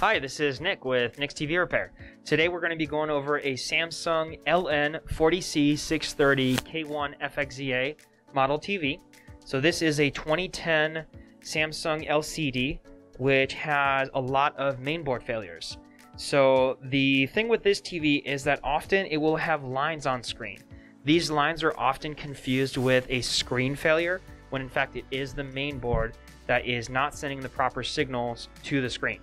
Hi, this is Nick with Nick's TV Repair. Today we're going to be going over a Samsung LN40C630K1FXZA model TV. So this is a 2010 Samsung LCD which has a lot of mainboard failures. So the thing with this TV is that often it will have lines on screen. These lines are often confused with a screen failure when in fact it is the mainboard that is not sending the proper signals to the screen.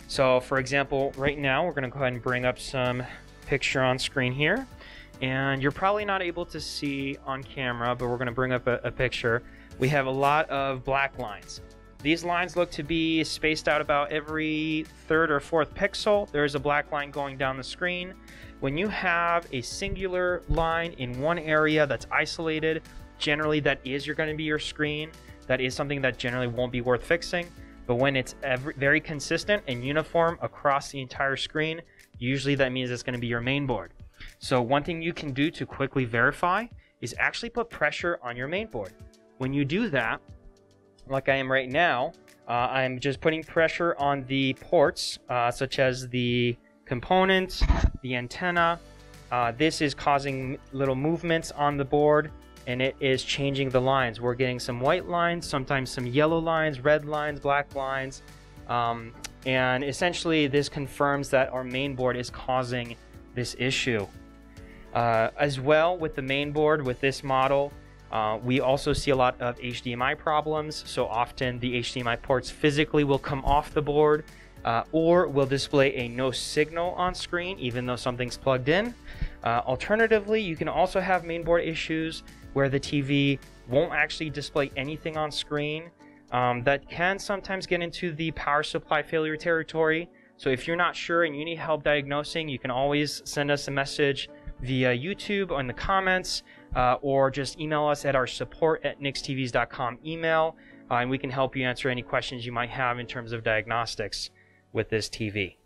So for example, right now we're going to go ahead and bring up some picture on screen here, and you're probably not able to see on camera, but we're going to bring up a picture. We have a lot of black lines. These lines look to be spaced out about every third or fourth pixel. There's a black line going down the screen. When you have a singular line in one area that's isolated, generally that is going to be your screen. That is something that generally won't be worth fixing. But when it's very consistent and uniform across the entire screen, usually that means it's going to be your main board. So one thing you can do to quickly verify is actually put pressure on your main board. When you do that, like I am right now, I'm just putting pressure on the ports, such as the components, the antenna. This is causing little movements on the board, and it is changing the lines. We're getting some white lines, sometimes some yellow lines, red lines, black lines, and essentially this confirms that our main board is causing this issue. As well, with the main board, with this model, we also see a lot of HDMI problems. So often the HDMI ports physically will come off the board, or will display a no signal on screen even though something's plugged in. Alternatively, you can also have mainboard issues where the TV won't actually display anything on screen. That can sometimes get into the power supply failure territory. So if you're not sure and you need help diagnosing, you can always send us a message via YouTube or in the comments, or just email us at our support@nixtvs.com email, and we can help you answer any questions you might have in terms of diagnostics with this TV.